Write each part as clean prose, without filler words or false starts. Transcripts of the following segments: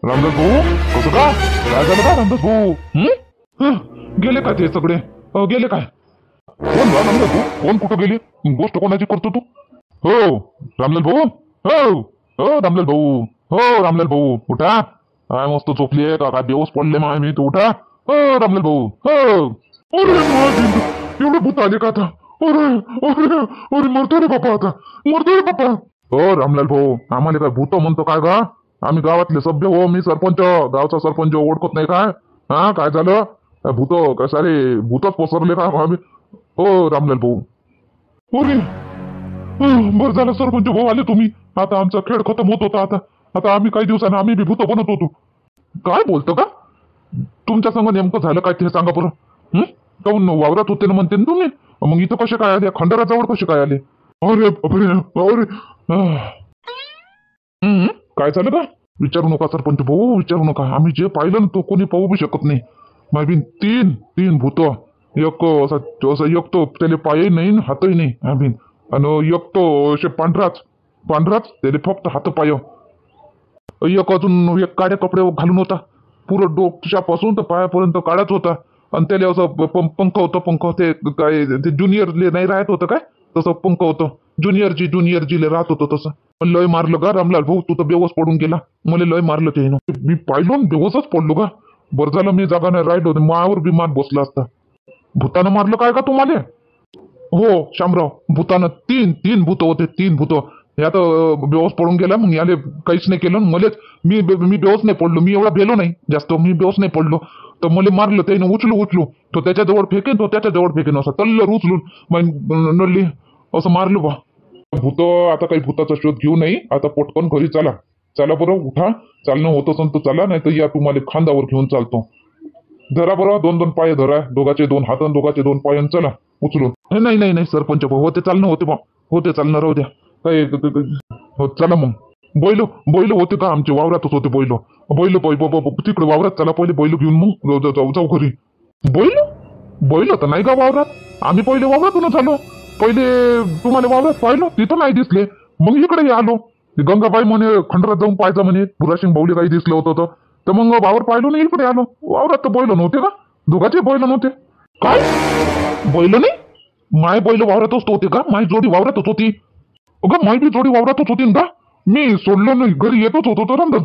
रामदास भाऊ कसं काय झालं का रामदास भाऊ? गेले काय ते सगळे? गेले काय? कोण रामदास भाऊ? कोण कुठं गेले? गोष्ट कोणाची करतो तू? हो रामलाल भाऊ, हो हो रामलाल भाऊ, हो रामलाल भाऊ उठा. काय मस्त झोपली का? काय बेवस पडले मी, तू उठा. हो रामलाल भाऊ, हो. अरे एवढे भूत आले का आता? अरे अरे अरे मरतो रे बापा, आता मरतो रे बापा. हो रामलाल भाऊ, आम्हाला काय भूत म्हणतो काय का? आम्ही गावातले सभ्य हो, मी सरपंच, गावचा सरपंच ओळखत नाही काय? हा काय झालं? भूत काय सारे भूतच पसरले का आम्ही? हो रामलाल भाऊ. अरे बरं झालं सरपंच भाऊ आले तुम्ही. आता आमचा खेळ खतम होत होता. आता आता आम्ही काही दिवसांनी आम्ही बी भूत बनत होतो. काय बोलतो का? तुमच्या संग नेमकं झालं काय ते सांगा बरं. काऊन वावरात होते ना म्हणते ना तुम्ही? मग इथं कसे काय आले? खंडाराजवळ कसे काय आले? अरे अरे काय झालं का? विचारू नका सरपंच भाऊ, विचारू नका. आम्ही जे पाहिलं ना तो कोणी पाहू बी शकत नाही. मागीन तीन तीन भूत. एक असं एक तो त्याला पायही नाही हातही नाही आम्ही. आणि एक तो असे पांढराच त्याला फक्त हात पाय. एक अजून एक काळ्या कपडे घालून होता. पुरं डोक्यापासून तर पायापर्यंत काळाच होता. आणि त्याला असं पंख होतं. पंख ते काय ते ज्युनियरले नाही राहत होतं काय तसं पंख होतं. ज्युनियरजीले राहत होतं तसं. लय मारलं का रामलाल भाऊ? तू तर बेवस पडून गेला. मला लय मारलं ते. मी पाहिलो बेवसच पडलो का? बरं झालं मी जागा नाही राहिलो, मावर बी मार बसला असता. भूतानं मारलं काय का तुम्हाला? हो शामराव, भूतानं तीन भूत होते. 3 भूत. यात बेवस पडून गेला. मग याले काहीच नाही केलं. मलेच मी बेवस नाही पडलो. मी एवढा भेलो नाही जास्त. मी बेवस नाही पडलो. तर मला मारलं त्यानं. उचलू तो त्याच्याजवळ फेकेन, तो त्याच्याजवळ फेकेन असं तल्लर उचलून नल्ली असं मारलं बा. भूत आता काही भूताचा शोध घेऊ नाही. आता पटकन घरी चला बरं, उठा. चालणं होत असेल तर चला, नाही तर या तुम्हाला खांदावर घेऊन चालतो. धरा बरं, 2 पाय धरा. दोघाचे 2 हात आणि दोघाचे 2 पाय. चला उचलून. नाही सरपंच भाऊ, होते चालणं होते बा. होते चालणं राहू द्या. काय हो चला मग. बैल होते का? आमचे वावरातच होते बैल. तिकडे वावरात चला पहिले. बैल घेऊन मग जाऊ घरी. बैल तर नाही का वावरात? आम्ही पहिले वावरातूनच आलो. पहिले तुम्हाला वावरात पाहिलं, तिथं नाही दिसले. मग इकडे आलो. गंगाबाई म्हणे खंडरात जाऊन पाहायचं म्हणे. बुराशिंग बाऊली काही दिसलं होतं तर मग वावर पाहिलो नाही, इकडे आलो. वावरात तर बैल नव्हते का? दोघाचे बैल नव्हते काय? बैल नाही? माय बैल वावरातच होते का? माय जोडी वावरातच होती. अगं माय बी जोडी वावरातच होती का? मी सोडलो नाही, घरी येतच होतो तर रामदास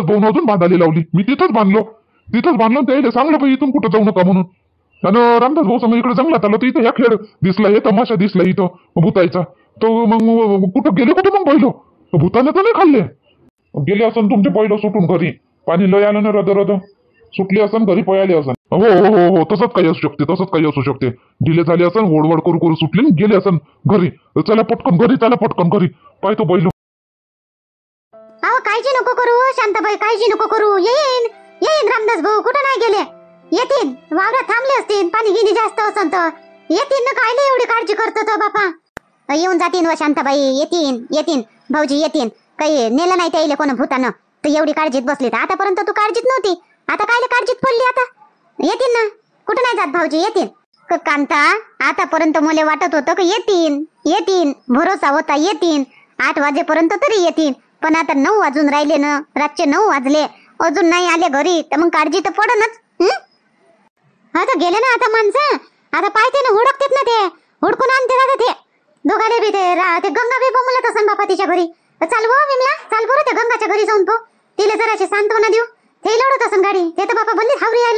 भाऊ अजून बांधाली लावली. मी तिथंच बांधलो त्याला सांगलं पाहिजे इथून कुठं जाऊ नका म्हणून. आणि रामदास भाऊ समोर इकडे जंगलात आलो तर इथं या खेळ दिसला, हे तमाशा दिसला इथं भूतायचा. तो मग कुठं गेले मग बैल? भूताने तर नाही खाल्ले. गेले असन तुमचे बैल सुटून घरी. पाणी लय आलं ना रद सुटले असन घरी, पळाले असन. हो तसंच काही असू शकते. ढिले झाले असन, ओढवड करू सुटले गेले असन घरी. चला पटकन घरी पाहतो बैल. अहो काळजी नको करू शांताबाई, काळजी नको करू. येईन रामदास भाऊ, कुठं नाही गेले. येतील, वावरात थांबले असतील. पाणी गिनी जास्त असन तर येतील ना. कायले एवढी काळजी करतो तो बापा? येऊन जातीन व शांताबाई. येतीन भाऊजी येतीन. काही नेलं नाही त्याला कोण भूतानं तर एवढी काळजीत बसली. तर आतापर्यंत तू काळजीत नव्हती, आता कायले काळजीत पडली? आता येतील ना. कुठं नाही जात भाऊजी, येतील. कांता, आतापर्यंत मला वाटत होतं की येतीन भरोसा होता येतीन 8 वाजेपर्यंत तरी येतील. पण आता 9 वाजून राहिले ना, रातचे 9 वाजले, अजून नाही आले घरी तर मग काळजी तर पडनच. आता गेले ना आता माणसं. आता पाहते ना, हुडकतेत ना, ते हुडकून आणते दादा ते दोघाले बी. ते गंगा बी बोंबलत असन बापा तिच्या घरी. चाल वो विमला, चाल बरं त्या गंगाच्या घरी जाऊन पो. तिला जराशी सांत्वना देऊ. ते लढत असन गाडी. ते तर बापा बंदीत हावरी आहे,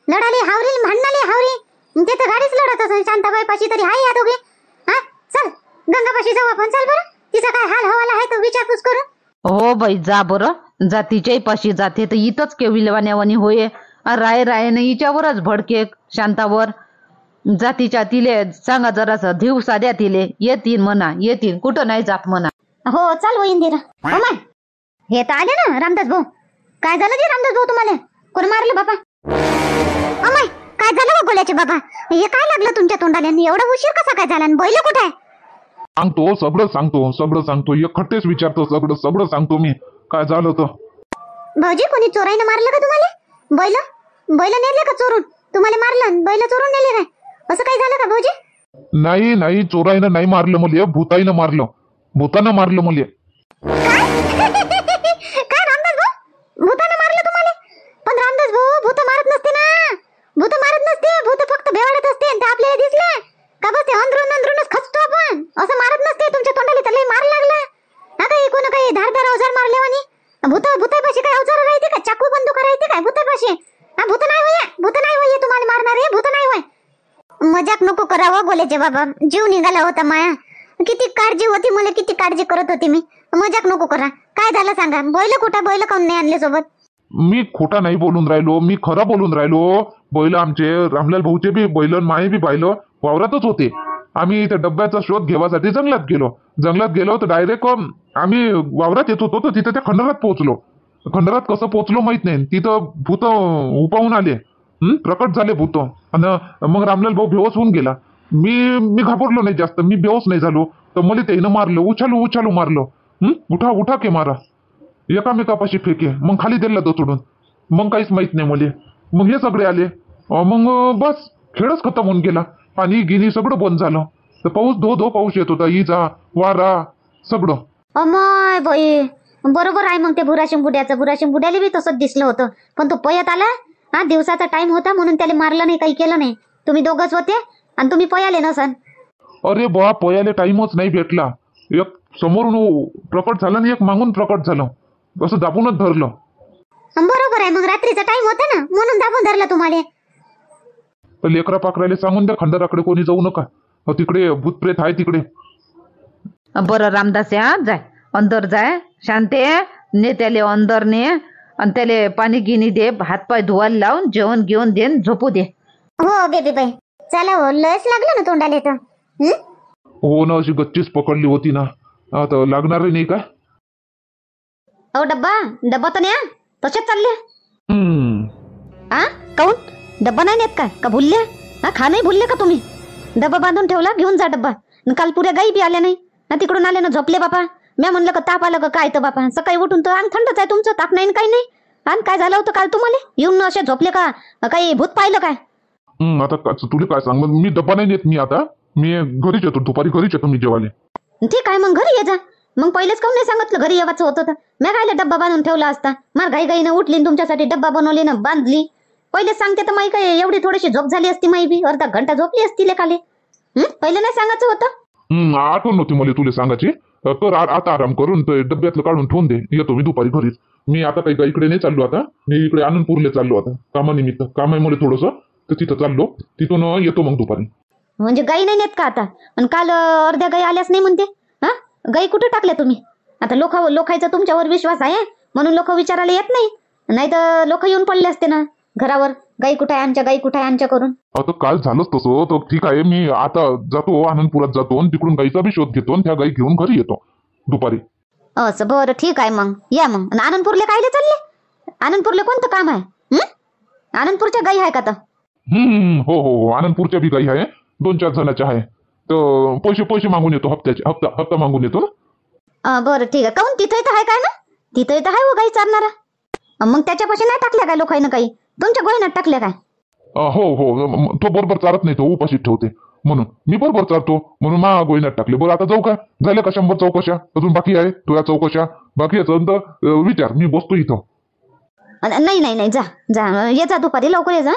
लढाले हावरी, भांडणाले हावरी. ते तर गाडीच लढत असन. शांताबाई पाशी तरी हाय या दोघे. हा चल गंगापाशी जाऊ आपण. चल बरं, तिचा काय हाल हवाला आहे तो विचारपूस करू. हो बाई जा बरं. जातीच्याही पाशी जाते तर इथंच केविलवाण्यावानी होय. राय न हिच्यावरच भडके शांतावर. जातीच्या तिले सांगा जरास दिवसा द्या तिले. येतील म्हणा, येतील. कुठं नाही जात म्हणा. हो चाल वो इंदिरा. अमन हे तर आले ना रामदास भाऊ. काय झालं ते रामदास भाऊ तुम्हाला? कोण मारलं बाबा? अमय काय झालं व गोल्याचे बाबा? हे काय लागलं तुमच्या तोंडाला? एवढा उशीर कसा काय झाला? बैल कुठे आहे? सगळं सांगतो. एकखट्टेच विचारतो. सगळं सांगतो मी काय झालं तर. भाऊजी कोणी चोराईनं मारलं का तुम्हाला? बैल नेले का चोरून? तुम्हाला मारलं? बैल चोरून नेले काय? असं काय झालं का भाऊजी? नाही चोराईनं नाही मारलं मला, भूताईनं मारलं. भूतानं मारलं मला. काय रामदास भाऊ? मायापाशी. हा भूत नाही होय, भूत नाही होय, तुम्हाला मारणार आहे भूत नाही होय. मजाक नको करावं बोलायचे बाबा, जीव निघाला होता माया. किती काळजी होती मला, किती काळजी करत होती मी. मजाक नको करा. काय झालं सांगा, बैल कुठं, बैल काऊन नाही आणले सोबत? मी खोटा नाही बोलून राहिलो, मी खरं बोलून राहिलो. बैल आमचे रामलाल भाऊचे बी बैल माये बी बैल वावरातच होते. आम्ही त्या डब्याचा शोध घेवासाठी जंगलात गेलो तर डायरेक्ट आम्ही वावरात येत होतो तर तिथे त्या खंडारात पोहोचलो. खंडारात कसं पोहोचलो माहित नाही, तिथं भूत उपावून आले. प्रकट झाले भूत. आणि मग रामलाल भाऊ बेहोश होऊन गेला. मी घाबरलो नाही जास्त, मी बेहोश नाही झालो. तर मला त्यानं मारलं, उछालू मारलं. उठा के मारा, एकामेकापाशी फेके, मग खाली दिला तो सोडून. मग काहीच माहित नाही मला. मग हे सगळे आले. मग बस खेळच खतम होऊन गेला. पाणी गिनी सगळं बंद झालं. तर पाऊस धो पाऊस येत होता, इजा वारा सगळं. अमाय बाई, बरोबर आहे. मग ते बुराशिंग बुड्याला बी तसंच दिसलं होतं. पण तो पयत आला. हा दिवसाचा टाइम होता म्हणून त्याला मारलं नाही, काही केलं नाही. तुम्ही दोघंच होते आणि तुम्ही पयाले नसन. अरे बा, पयाले टाइमच नाही भेटला. एक समोरून प्रकट झालं आणि एक मागून प्रकट झालं. असं दाबूनच धरलं. बरोबर आहे. मग रात्रीचा टाइम होता ना म्हणून दाबून धरला तुम्हाला. तर लेकरा पाकराले सांगून द्या, खंडाराकडे कोणी जाऊ नका. तिकडे भूतप्रेत आहे तिकडे. बरं रामदास, या जाय अंदर जाय, शांते ने त्याले अंदर ने, आणि त्याले पाणी गिनी दे, हातपाय धुवायला लावून जेवण घेऊन दे, झोपू दे. हो बेबी बाई, चला हो, लस लागलं ना तोंडाले तर. हो ना, अशी गच्चीच पकडली होती ना, आता लागणार नाही का? हो डब्बा तर न्या, तसेच चालले. काऊन डब्बा नाही नेत काय का? भुलले खा नाही भुलले का तुम्ही? डब्बा बांधून ठेवला, घेऊन जा डब्बा. काल पुऱ्या गाई बी आल्या नाही ना, तिकडून आले ना झोपले बापा. मी म्हणलं का ताप आलं का काय? तर बापा सकाळी उठून तर अंग थंडच आहे तुमचं, ताप नाही काही नाही. आणि काय झालं होतं काल तुम्हाला येऊन असे झोपले का? काही भूत पाहिलं काय? आता तुला काय सांग, मी डब्बा नाही नेत. मी घरीच येतो, दुपारी घरीच येतो मी जेवायला. ठीक आहे, मग घरी ये जा. मग पहिलेच काऊन नाही सांगितलं घरी येवायचं होतं तर? मी काय डब्बा बांधून ठेवला असता. मार घाईनं उठली तुमच्यासाठी डब्बा बनवली ना बांधली. पहिलेच सांगते तर माई काय एवढी थोडीशी झोप झाली असती, माई बी अर्धा घंटा झोपली असती लेखाले. पहिले नाही सांगायचं होतं. आठवण नव्हती मला तुला सांगायची. तर आता आराम करून डब्यातलं काढून ठेवून दे, येतो मी दुपारी घरीच. मी आता काही इकडे नाही चाललो, आता मी इकडे आनंदपूरला चाललो आता कामानिमित्त. काम आहे मला थोडंसं, तर तिथं चाललो, तिथून येतो मग दुपारी. म्हणजे गाई नाही नेत का आता? आणि काल अर्ध्या गाई आल्याच नाही म्हणते. गाई कुठे टाकल्या तुम्ही? आता लोकांचा तुमच्यावर विश्वास आहे म्हणून लोक विचारायला येत नाही तर लोक येऊन पडले असते ना घरावर. गाई कुठे आहे आमच्या, गाई कुठे आहे आमच्या करून. आता काल झालंच तसं. तर ठीक आहे, मी आता जातो आनंदपुरात जातो आणि तिकडून गाईचा बी शोध घेतो आणि त्या गाई घेऊन घरी येतो दुपारी. असं बरं, ठीक आहे मग या. मग आनंदपूरला कायले चालले? आनंदपूरला कोणतं काम आहे? आनंदपूरच्या गाई आहे का? तर हो, आनंदपूरच्या बी गाई आहे, 2-4 जणाच्या आहे. तर पैसे मागून येतो, हप्ता मागून येतो ना. बरं ठीक आहे. काऊन तिथे तर आहे काय ना? तिथे तर आहे हो गाई चारणारा. मग त्याच्यापाशी नाही टाकल्या काय लोकांना काही? तुमच्या गोहिनात टाकल्या काय? हो, तो बरोबर चालत नाही, तो उपाशीत ठेवते म्हणून. मी बरोबर चालतो म्हणून मा गोहिनात टाकले. बरं आता जाऊ का? झाल्या का 100 चौकशा? अजून बाकी आहे तुझ्या चौकशा? बाकी आहे तर विचार, मी बसतो इथं. नाही जा ये जा दुपारी लवकर ये जा.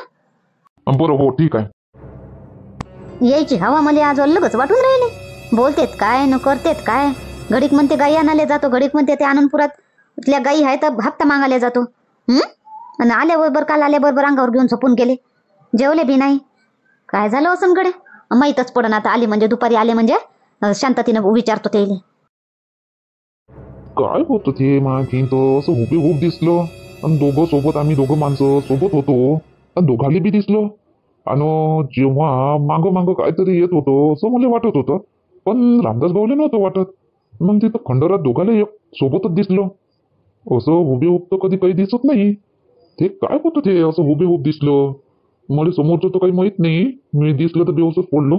बरं, हो ठीक आहे. यायची हवा मला आज अलगच वाटून राहिले. बोलतेत काय न करतेत काय? घडीक म्हणते गाई आणायला जातो, घडीक म्हणते ते आनंदपुरात इथल्या गाई आहे तर हप्ता मागायला जातो. आणि आल्याबरोबर काल आल्याबरोबर अंगावर घेऊन झोपून गेले, जेवले बी नाही. काय झालं असं कडे माहीतच पडन. आता आले म्हणजे दुपारी आले म्हणजे शांततेनं विचारतो ते. काय होतं ते माहिती, तो असं हुबेहूब दिसलं आणि आम्ही दोघं माणसं सोबत होतो आणि दोघाली बी दिसलो. आणि जेव्हा मागं काहीतरी येत होतं असं मला वाटत होतं, पण रामदास भाऊले नव्हतं वाटत. मग तिथं खंडारात दोघाले एक सोबतच दिसलो. असं हुबेहूब तर कधी काही दिसत नाही. ते काय होतं ते असं हुबेहूब दिसलं? मला समोरचं तर काही माहित नाही, मी दिसलं तर बेहोशच पडलो.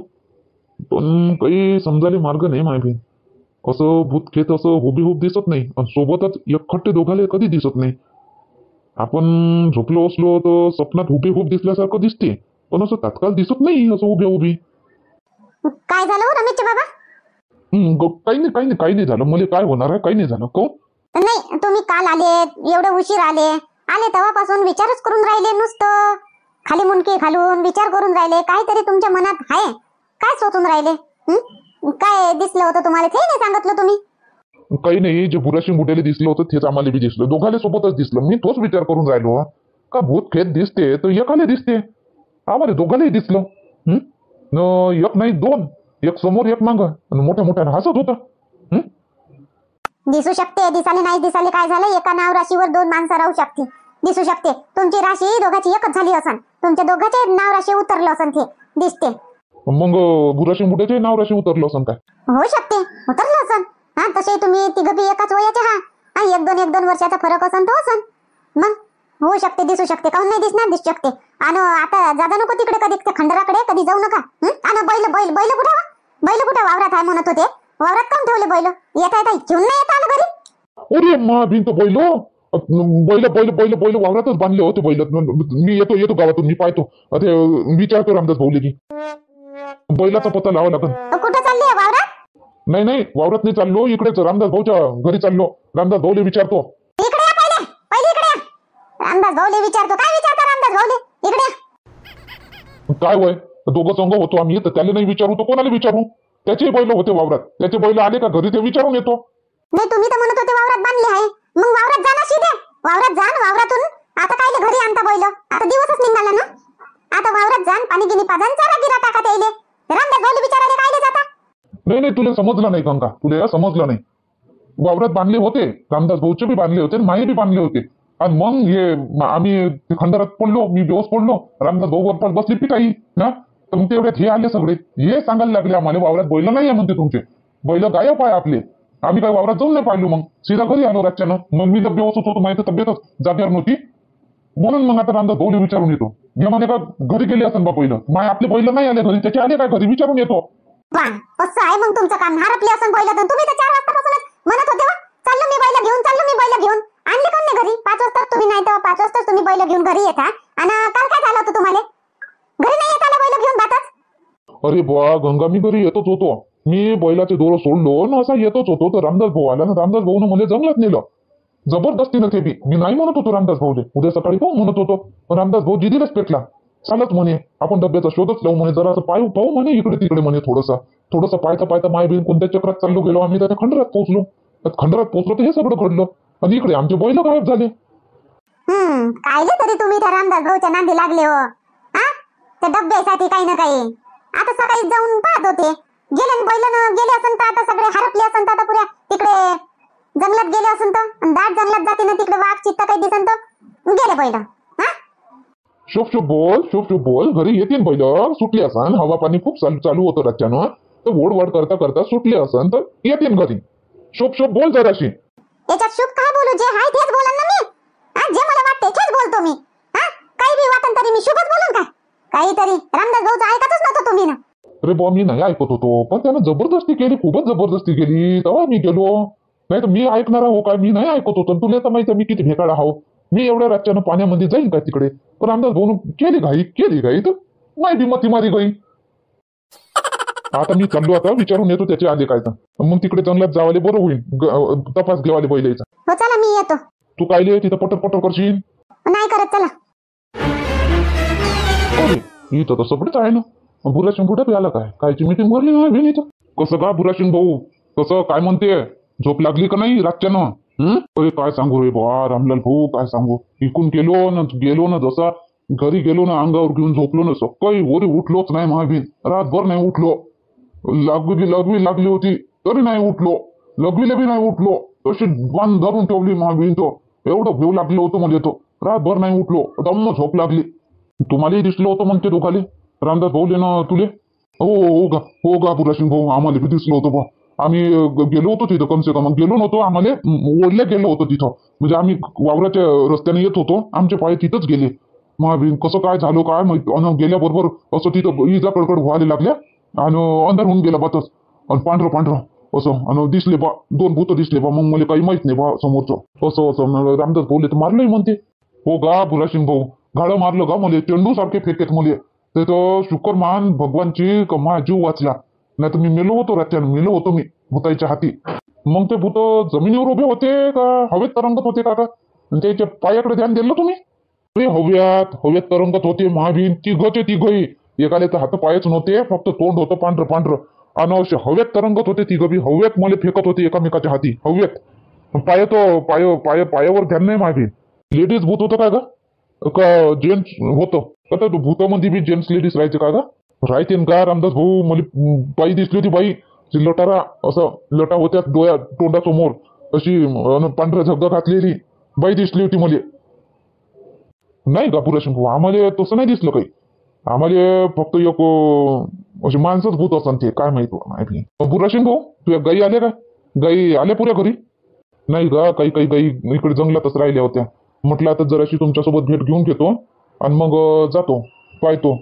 पण काही समजायला मार्ग नाही माहिती. असं भूतखेत असं हुबेहूब दिसत नाही, आणि सोबतच एकखट्टे दोघाले कधी दिसत नाही. आपण झोपलो असलो तर स्वप्नात हुबेहूब दिसल्यासारखं दिसते, पण असं तात्काळ दिसत नाही असं उभी. काय झालं हो रमेशचे बाबा? काही नाही झालं. मला काय होणार आहे? काही नाही झालं. नाही, तुम्ही काल आले, एवढे उशीर आले तेव्हापासून विचारच करून राहिले, नुसतं खाली मुंडके घालून विचार करून राहिले. काहीतरी तुमच्या मनात आहे, काय सोचून राहिले? काय दिसलं होतं तुम्हाला ते नाही सांगितलं तुम्ही? काही नाही, जे बुराशी मुठेले दिसलं होतं तेच आम्हाला बी दिसलं. दोघाले सोबतच दिसलं. मी तोच विचार करून राहिलो. का भूत खेत दिसते तर एकाले दिसते. आम्हाला दोघालाही दिसलं. न एक नाही दोन, एक समोर एक मागं, आणि मोठ्या मोठ्यानं हसत होता. दिसू शकते, दिसाले नाही दिसाले काय झालं, एका नाव राशीवर दोन माणसं राहू शकते. दिसू शकते तुमची राशी दोघाची एकच झाली असन, तुमच्या दोघांचे नाव राशी उतरलं असन, ते दिसते. मग गुराशी मुठ्याचे नाव राशी उतरलं असं काय? होऊ शकते, उतरलं असन. हा तसे तुम्ही तिघं बी एकाच वयाचे हा, आणि एक दोन वर्षाचा फरक असन तो असन. मग होऊ शकते, दिसू शकते, काहून नाही दिसणार, दिसू शकते. आणि आता जादा नको तिकडे, कधी त्या खंडराकडे कधी जाऊ नका. आणि बैल बैल बैल कुठे वा? बैल कुठे वावरात आहे म्हणत होते, वावरात काऊन ठेवले बैल? येता येता घेऊन नाही येत आलं घरी? अरे मा भिंत बैल बैल बैल बैल बैल वावरातच बांधले होते बैल. मी येतो येतो गावातून, मी पाहतो ते विचारतो रामदास भाऊले की बैलाचा पत्ता लावा लागेल. कुठे चालली वावरात? नाही नाही वावरात नाही चाललो, इकडेच रामदास भाऊच्या घरी चाललो. रामदास भाऊले विचारतो. इकडे या, पहिले पहिले इकडे या. रामदास भाऊले विचारतो? काय विचारता रामदास भाऊले? इकडे या. काय वय दोघं संघ होतो आम्ही, तर त्याला नाही विचारू तर कोणाला विचारू? त्याचे बैल होते वावरात, त्याचे बैल आले का घरी ते विचारून येतो. नाही तुम्ही तर म्हणत होते वावरात बांधले आहे, मग वावरात जा ना सीधे. वावरात जा, वावरातून आता काय घरी आणता बैल? आता दिवसच निघाला ना. आता वावरात जा, पाणी गिनी पाजन, चारा गिरा टाका त्याइले. रामदास भाऊले विचारायला कायले जाता? नाही नाही तुला समजलं नाही गंगा, तुला समजलं नाही. वावरात बांधले होते, रामदास भाऊचे बी बांधले होते, माये बी बांधले होते. आणि मग हे आम्ही खंडारात पडलो, मी बेहोस पडलो, रामदास भाऊ वर बसली पिटाई ना. तर मग तेवढ्यात हे आले सगळे, हे सांगायला लागले आम्हाला वावरात बैल नाही आहे म्हणते तुमचे, बैल गायब आहे आपले. आम्ही काय वावरात जाऊन नाही पाहिलो, मग सीधा घरी आलो रातच्यानं. मग मी तर बेहोस होतो, माहिती तब्येतच जागेवर नव्हती, म्हणून मग आता रामदास भाऊले विचारून येतो. हे म्हणे का घरी गेले असेल बा बैल, माय आपले बैल नाही आले घरी, त्याचे आले काय घरी विचारून येतो. कसं आहे मग तुमचं काम? हरपले असून बैल, तुम्ही तर 4 वाजतापासूनच म्हणत होते, चाललो मी बैल घेऊन, चाललो मी बैल घेऊन. आणले कोण नाही घरी? 5 वाजता तुम्ही, नाही तर 5 वाजता तुम्ही बैल घेऊन घरी येता. आणि काल काय झालं होतं तुम्हाला? घरी नाही येत आला बैल घेऊन भातच? अरे बुवा गंगा, मी घरी येतोच होतो, मी बैलाचे दोर सोडलो ना, असा येतोच होतो तर रामदास भाऊ आला ना. रामदास भाऊनं मला जंगलात नेलं जबरदस्तीनं. ते बी मी नाही म्हणत होतो रामदास भाऊले, उद्या सकाळी पाहू म्हणत होतो, पण रामदास भाऊ जिदीलाच पेटला. चालत म्हणे आपण डब्याचा शोधच लावू म्हणे, जरा असं पाहू म्हणे इकडे तिकडे म्हणे. थोडंसं पाहता पाहता माय बिन कोणत्या चक्रात चाललो गेलो आम्ही, त्या खंडरात पोहोचलो. तर हे सगळं घडलं, आणि इकडे आमचे बैल गायब झाले. कायले तरी तुम्ही त्या रामदास भाऊच्या नांदी लागले हो, हा? त्या डब्यासाठी काही ना काही. आता सकाळी जाऊन पाहत होते, गेले बैल गेले असन तर आता सगळे हरपले असन तर आता पुऱ्या तिकडे जंगलात गेले असन तर, दाट जंगलात जाते ना तिकडे, वाघ चित्ता काही दिसन तर गेले बैल. हा शुभ बोल, घरी येतील बैल, सुटले असन, हवा पाणी खूप चालू होतं रातच्यानं, तर ओढ करता करता सुटले असन तर येतील घरी. शुभ बोल जराशी. याच्यात शुभ काय बोलू? जे हाय तेच बोलन ना मी. जे मला वाटते तेच बोलतो मी. काही बी वाटन तरी मी शुभच बोलून काय? काहीतरी रामदास भाऊचं ऐकतच नव्हतं तुम्ही ना. अरे बुवा मी नाही ऐकत होतो, पण त्यानं जबरदस्ती केली, खूपच जबरदस्ती केली, तेव्हा मी गेलो. नाही तर मी ऐकणार हो काय? मी नाही ऐकत होतो. तुला तर माहिती मी किती भेकाळा आहो. मी एवढ्या रातच्यानं पाण्यामध्ये जाईन का तिकडे? पण रामदास भाऊन केली घाई तर माहिती मती मारी गई. आता मी चाललो, आता विचारून येतो त्याचे आले काय तर, मग तिकडे जंगलात जावाले बरं होईल, तपास घेवाले बैलाचा. हो चला मी येतो. तू कायले तिथं पटर करशील? नाही करत, चला. अरे इथं तर सगळेच आहे ना. बुराशिंग कुठे बी आला काय? कायची मीटिंग भरली नाही इथं? कसं का बुराशिंग भाऊ, कसं काय म्हणते? झोप लागली का नाही रातच्यानं? अरे काय सांगू रे बा रामलाल भाऊ, काय सांगू. इकून गेलो ना जसा घरी गेलो ना, अंगावर घेऊन झोपलो ना, सकाळी वरी उठलोच नाही महाबीन. रातभर नाही उठलो. लघवी लागली होती तरी नाही उठलो, लघवीला बी नाही उठलो, तशी बांध धरून ठेवली महाबीन. तो एवढं भेव लागलं होतं म्हणजे, तो रातभर नाही उठलो, दम्म झोप लागली. तुम्हालाही दिसलं होतं म्हणते दोघाले, रामदास भाऊले ना तुले? हो गा बुराशिंग भाऊ, आम्हाला बी दिसलं होतं बा. आम्ही गेलो होतो तिथं, कमसे कम गेलो नव्हतो, आम्हाला ओढल्या गेलो होतो तिथं. म्हणजे आम्ही वावराच्या रस्त्याने येत होतो, आमचे पाय तिथंच गेले. महाबीन कसं काय झालं काय माहिती. आणि गेल्याबरोबर असं तिथं इजा कडकड व्हायला लागल्या, आणि अंधार होऊन गेला बातच, आणि पांढरं असं, आणि दिसले बा 2 भूत दिसले बा. मग मला काही माहित नाही बा समोरचं. असं रामदास भाऊले तर मारलंय म्हणते. हो गा बुराशिंग भाऊ, गाडं मारलं का मला, चेंडू सारखे फेकेत मुले. ते तर शुकर मान भगवानची कमा जीव वाचला, नाही तर मी मेलो होतो मी भूताच्या हाती. मग ते भूत जमिनीवर उभे होते का हवेत तरंगत होते का? त्याच्या पायाकडे ध्यान दिलं तुम्ही? ते हवेत तरंगत होते महाबीन. तिघही, एकाले तर हात पायच नव्हते, फक्त तोंड होतं पांढरं, आणि असे हवेत तरंगत होते तिघबी. हवेत मला फेकत होते एकामेकाच्या हाती, हवेत. पायावर ध्यान नाही महाबीन. लेडीज भूत होतं काय ग? का जेंट्स होतं आता भूतामध्ये बी जेंट्स लेडीज राहायचे का राहते का रामदास भाऊ? मला बाई दिसली होती बाई, लटारा असं लटा होत्या डोळ्या तोंडासमोर अशी पांढऱ्या झग्गा घातलेली बाई दिसली होती मला. नाही का पुराशिंग भाऊ? आम्हाला तसं नाही दिसलं काही. आम्हाला फक्त एक अशी माणसंच भूत असतात ते, काय माहिती. पुराशिंग भाऊ तुझ्या गाई आल्या का? गाई आल्या पुऱ्या घरी? नाही का, काही काही गाई इकडे जंगलातच राहिल्या होत्या. म्हटलं आता जराशी तुमच्यासोबत भेट घेऊन घेतो आणि मग जातो, पाहतो,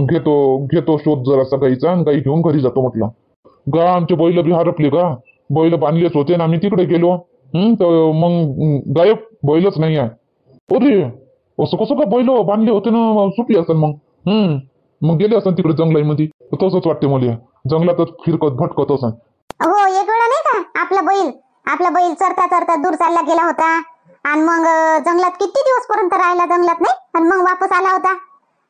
घेतो शोध जरासा गाईचा आणि गाई घेऊन घरी जातो. म्हटलं गा आमचे बैल बी हरपले का? बैल बांधलेच होते ना आम्ही तिकडे गेलो, तर मग गायब बैलच नाही आहे. अरे असं कसं का? बैल बांधले होते ना, सुटले असेल मग गेले असेल तिकडे जंगलामध्ये. तसंच वाटते मला, जंगलातच फिरकत भटकत असेल. हो एक वेळा नाही का आपला बैल चरता चरता दूर चालला गेला होता आणि मग जंगलात किती दिवस पर्यंत राहिला जंगलात नाही आणि मग वापस आला होता.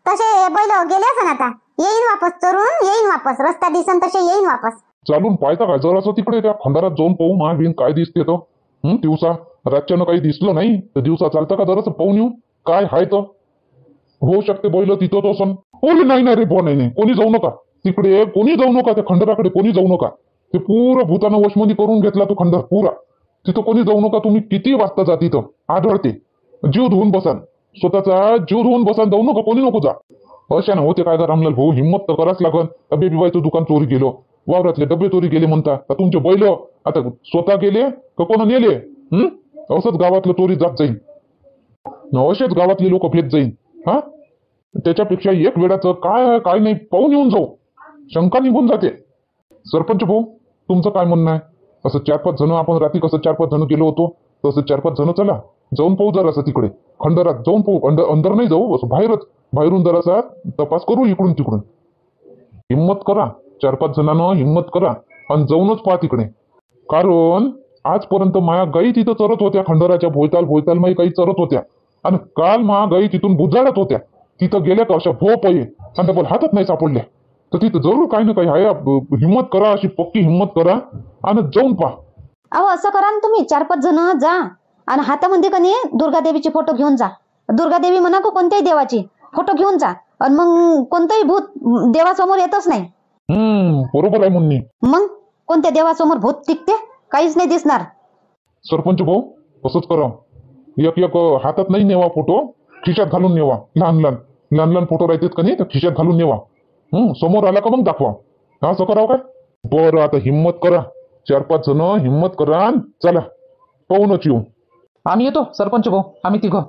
तसे बैल गेले असन आता, येईन वापस चरून, येईन वापस, रस्ता दिसन तसे येईन वापस. चालून पाहता काय जरासं तिकडे त्या खंडारात जाऊन पाहू महाबीन काय दिसते तो. दिवसा रातच्यानं काही दिसलं नाही तर दिवसा चालतं का जरासं पाहून येऊ काय हाय तर. होऊ शकते बैल तिथं असन. ओले नाही रे भाऊ, नाही कोणी जाऊ नका तिकडे, कोणी जाऊ नका त्या खंडाराकडे, कोणी जाऊ नका. ते पुरं भूतानं वशमध्ये करून घेतला तो खंडार पुरा. तिथं कोणी जाऊ नका. तुम्ही किती वाजता जा तिथं आढळते. जीव धुवून बसान, स्वतःचा जीव धुवून बसान, जाऊ नका, कोणी नको जा. अशा ना होते काय का रामलाल भाऊ, हिंमत तर कराच लागल. बेबीबाईचं दुकान चोरी गेलो, वावरातले डबे चोरी गेले म्हणता, तर तुमचे बैल आता स्वतः गेले का कोणा नेले? असंच गावातलं चोरी जात जाईल, असेच गावातले लोक भेट जाईल. हा त्याच्यापेक्षा एक वेळाचं काय नाही पाहून येऊन जाऊ, शंका निघून जाते. सरपंच भाऊ तुमचं काय म्हणणं आहे? असं 4-5 जण आपण रात्री कसं 4-5 जण गेलो होतो तसं 4-5 जण चला जाऊन पाहू जरासं तिकडे खंडारात जाऊन पाहू. अंदर नाही जाऊ, असं बाहेरून जरासा तपास करू इकडून तिकडून. हिंमत करा, 4-5 जणांना हिंमत करा आणि जाऊनच पहा तिकडे. कारण आजपर्यंत माया गाई तिथं चरत होत्या खंडाराच्या भोयताल माई काही चरत होत्या आणि काल माया गाई तिथून बुजाडत होत्या. तिथं गेल्या का अशा भोपाई आणि डबल हातात नाही सापडल्या. तर तिथं जरूर काही ना काही आहे. हिंमत करा, अशी पक्की हिंमत करा आणि जाऊन पहा. अहो असं करा ना तुम्ही, 4-5 जण जा आणि हातामध्ये कनी दुर्गादेवीचे फोटो घेऊन जा. दुर्गादेवी म्हणा का कोणत्याही देवाची फोटो घेऊन जा आणि मग कोणतंही भूत देवासमोर येतच नाही. बरोबर आहे मुन्नी. मग कोणत्या देवासमोर भूत टिकते? काहीच नाही दिसणार. सरपंच भाऊ असंच करा, एक हातात नाही नेवा फोटो, खिशात घालून नेवा. लहान फोटो राहतात का नाही तर खिशात घालून नेवा. समोर आला का मग दाखवा. असं करावं काय? बरं आता हिंमत करा, 4-5 जण हिंमत करा, चला पाहूनच येऊ. आम्ही येतो सरपंच भाऊ, आम्ही तिघं.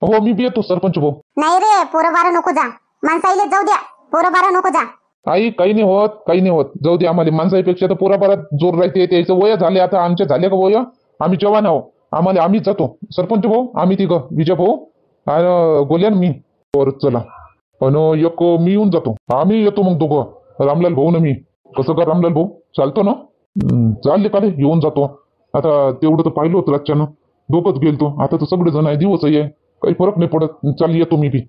हो मी बी येतो सरपंच भाऊ. नाही रे पोरं बारा नको जा, माणसाईले जाऊ द्या, पोरं बारा नको जा. आई काही नाही होत, जाऊ दे. आम्हाला माणसाईपेक्षा तर पोराबारात जोर राहते. त्याचं वय झाले आता, आमचे झाले का वय? आम्ही जवान आहो, आम्हीच जातो. सरपंच भाऊ आम्ही तिघं, विजय भाऊ आणि गोल्यान मी. बरं चला. आणि एक मी येऊन जातो. आम्ही येतो मग दोघं, रामलाल भाऊ ना मी. कसं का रामलाल भाऊ चालतो ना? चालले का रे? येऊन जातो. आता तेवढं तर पाहिलं होतं रातच्यानं, दोघंच गेलतो. आता तर सगळे जण आहे, दिवस आहे, काही फरक नाही पडत. चाल येतो मी बी.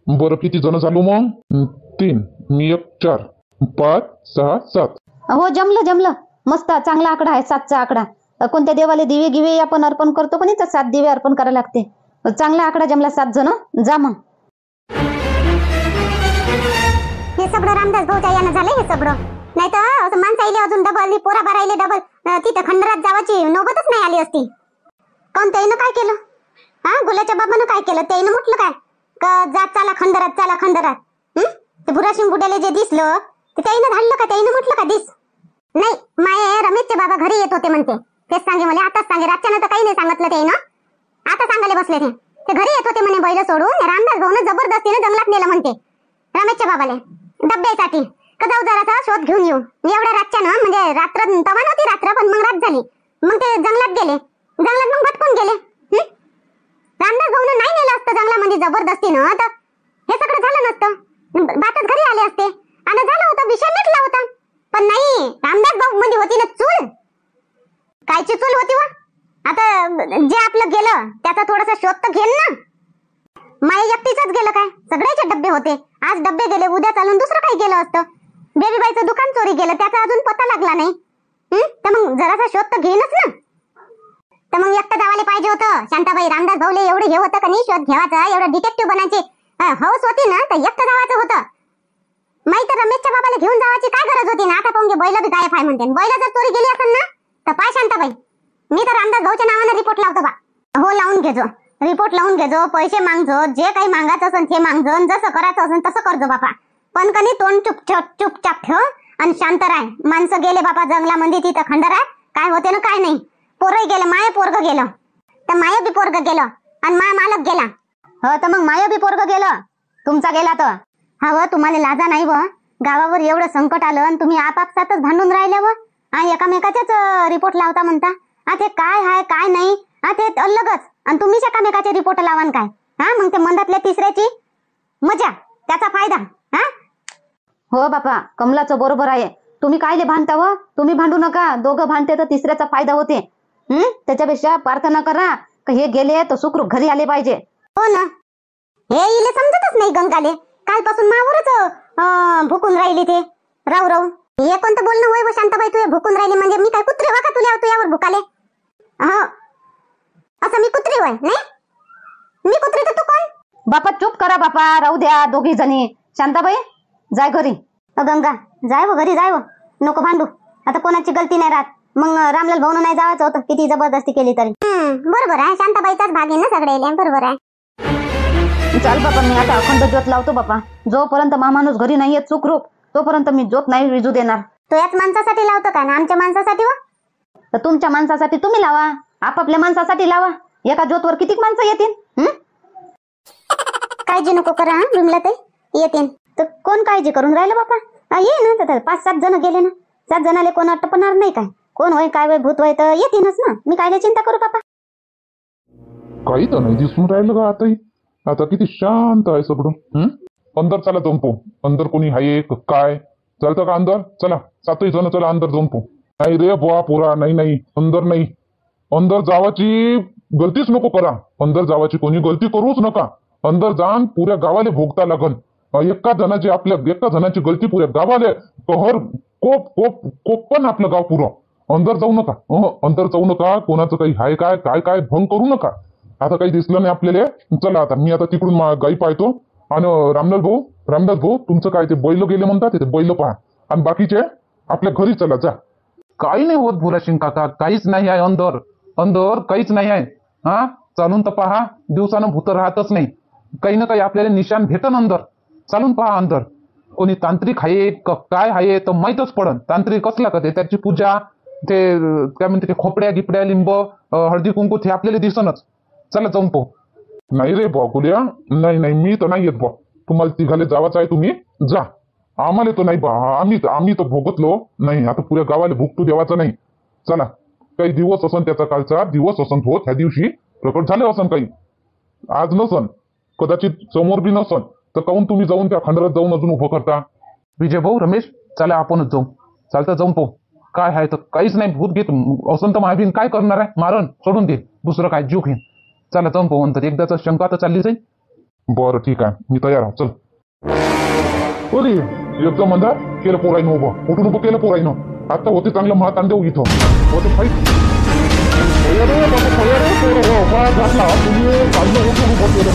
बरं किती जण झालो मग? 3, मी 1, 4, 5, 6, 7. हो जमलं मस्त, चांगला आकडा आहे 7चा आकडा. कोणत्या देवाला दिवे गिवे आपण अर्पण करतो पण 7 दिवे अर्पण करायला लागते. चांगला आकडा जमला, 7 जण जा मग. हे सगळं रामदास भाऊच्या यानं झालं हे सगळं. नाही तर माणसाईले अजून डबल, पोरा बाराईले डबल तिथं खंडारात जावाची नोबतच नाही आली असती. कोण त्यानं काय केलं? गुलाच्या बाबानं काय केलं? त्यानं म्हटलं काय का जा चाला खंडारात. ते बुराशिंग बुड्याले जे दिसलं ते त्यानं धाडलं का? त्यानं म्हटलं का दिस? नाही, माये रमेशचे बाबा घरी येत होते म्हणते. तेच सांगे मला, आताच सांगे. रातच्यानं तर काही नाही सांगितलं त्यानं, आता सांगायला बसले ते घरी येत होते म्हणे बैल सोडून. रामदास भाऊनं जबरदस्तीनं जंगलात नेलं म्हणते रमेशच्या बाबाले डब्यासाठी. का जाऊ जरासा शोध घेऊन येऊ. एवढ्या रातच्यानं, म्हणजे रात्र तवा नव्हती रात्र, पण मग रात झाली. मग ते जंगलात गेले, जंगलात मग भटकून गेले. रामदास भाऊनं नाही नेलं असतं जंगलामध्ये जबरदस्तीनं तर हे सगळं झालं नसतं. बातच घरी आले असते आणि झालं होतं, विषय मिटला होता. पण नाही, रामदास भाऊ मध्ये होती ना चूल. कायची चूल होती वा? आता जे आपलं गेलं त्याचा थोडासा शोध तर घेन ना. माई एकटीच गेलं काय? सगळ्याचे डब्बे होते. आज डब्बे गेले, उद्या चालून दुसरं काही गेलं असतं. बेबीबाईचं दुकान चोरी गेलं, त्याचा अजून पता लागला नाही. तर मग जरासा शोध तर घेईनच ना. तर मग एकटं जावाले पाहिजे होतं शांताबाई. रामदास भाऊले एवढे हे होतं का नाही शोध घ्यावाचं, एवढं डिटेक्टिव्ह बनायची हौस होती ना, तर एकटं जावाचं होतं. माहित तर रमेशच्या बाबाला घेऊन जावाची काय गरज होती ना. आता पाहून बैल बी गायब आहे म्हणते. बैल जर चोरी गेली असेल ना तर पाय शांताबाई, मी तर रामदास भाऊच्या नावाने रिपोर्ट लावतो बा. हो लावून घेजो, रिपोर्ट लावून घेजो, पैसे मागजो, जे काही मागायचं असेल ते मागजो, जसं करायचं असेल तसं करजो बापा. पण कनी तोंड चुपचाप ठेव आणि शांत राह. माणसं गेले बापा जंगलामध्ये, तिथं खंडर काय होते ना काय नाही. पोरही गेलं, माय पोरग गेलं, तर माय बी पोरग गेलं आणि माय मालक गेला. हो तर मग माय बी पोरग गेलं, तुमचा गेला तर. हा तुम्हाला लाजा नाही व, गावावर एवढं संकट आलं आणि तुम्ही आपापसातच भांडून राहिले व, आणि एकामेकाच्याच रिपोर्ट लावता म्हणता. ते काय आहे काय नाही ते अलगच, आणि तुम्हीच एकामेकाचे रिपोर्ट लावान काय. मग ते मंदातल्या तिसऱ्याची मजा, त्याचा फायदा. हो बापा, कमलाचं बरोबर आहे. तुम्ही कायले भांडता व, तुम्ही भांडू नका. दोघं भांडते तर तिसऱ्याचा फायदा होते. त्याच्यापेक्षा प्रार्थना करा का हे गेले तर सुखरूप घरी आले पाहिजे. हो ना, हे इले समजतच नाही गंगाले. कालपासून मावरच भुकून राहिली ते राव राव. हे कोणतं बोलणं होय व शांताबाई, तू भुकून राहिली म्हणजे मी काय कुत्रे वा का तुला तुझ्यावर भुकाले. हो असं मी कुत्री होय नाही, मी कुत्री तर तू कोण. बापा चुप करा बापा, राहू द्या दोघी जणी. शांताबाई जाय घरी. गंगा जाय व घरी, जाय व, नको भांडू. आता कोणाची गलती नाही राहत. मग रामलाल भाऊन नाही जायचं होतं, किती जबरदस्ती केली तरी. बरोबर आहे, शांताबाईचाच भाग आहे ना सगळे, बरोबर आहे. चाल बापा, मी आता अखंड ज्योत लावतो बापा. जोपर्यंत माणूस घरी नाहीये सुखरूप, तोपर्यंत मी ज्योत नाही विजू देणार. तो याच माणसासाठी लावतो का ना आमच्या माणसासाठी व. तर तुमच्या माणसासाठी तुम्ही लावा, आपापल्या माणसासाठी लावा. एका ज्योतवर किती माणसं येतील. काळजी नको करा विमला ताई, येतील. तर कोण काळजी करून राहिलं बापा. ये ना, तर 5-7 जण गेले ना, 7 जणाले कोण अटपणार नाही काय. कोण होय काय भूत होय तर येतीलच ना. मी कायले चिंता करू बापा. काही तर नाही दिसून राहिलं का आताही. आता किती शांत आहे सगळं. अंदर चला जाऊन पाहू, अंदर कोणी आहे काय. चालतं का अंदर? चला 7 जण चला अंदर जाऊन पाहू. नाही रे बुवा पोरा, नाही अंदर नाही. अंदर जावाची गलतीच नको करा. अंदर जावाची कोणी गलती करूच नका. अंदर जाऊन पुऱ्या गावाले भोगता लागल. एका जणाची गलती पुऱ्या गावाले कहर कोप पण आपलं गाव पुरं. अंदर जाऊ नका, अंदर जाऊ नका. कोणाचं काही हाय काय भंग करू नका. आता काही दिसलं नाही आपल्याला. चला आता मी आता तिकडून गाई पाहतो. आणि रामदास भाऊ तुमचं काय ते बैल गेले म्हणतात, ते बैल पहा. आणि बाकीचे आपल्या घरी चला जा. काही नाही होत भुरासिंग काका, काहीच नाही आहे अंदर काहीच नाही आहे. चालून तर पहा, दिवसानं भूत राहतच नाही. काही ना काही आपल्याला निशाण भेटन अंदर. चालून पहा अंदर कोणी तांत्रिक आहे काय आहे तर माहीतच पडन. तांत्रिक कसला का त्याची पूजा, ते काय म्हणते ते खोपड्या गिपड्या लिंब हळदी कुंकू ते आपल्याला दिसनच. चला जाऊन पाहू. नाही रे बुवा गुल्या, नाही मी तर नाही येत बुवा. तुम्हाला तिघाले जावाच आहे, तुम्ही जा. आम्हाला तर नाही बा, आम्ही तर भोगतलो नाही. आता पुऱ्या गावाला भुकतो देवाचा नाही. चला काही दिवस असन, त्याचा कालचा दिवस असन तो, त्या दिवशी प्रकट झाले असन काही. आज नसन, कदाचित समोर बी नसन, तर काहून तुम्ही जाऊन त्या खंडरात जाऊन अजून उभं करता. विजय भाऊ रमेश चला आपणच जाऊ. चालतं जाऊन पाहू काय आहे तर. काहीच नाही भूत घेत असन तर महावीन काय करणार आहे, मारण सोडून दे, दुसरं काय जीव घेईन. चला जाऊन पाहू नंतर. एकदाच शंका तर चालली जाईल. बरं ठीक आहे, मी तयार आहे. चल. अरे एकदम अंधार केलं पोराईनं उभं, कुठून उभं केलं पोराईनं. आता होते चांगलं महा तांदेव इथं होते फाईट. घातला तुम्ही चांगलं उठून उभं केलं.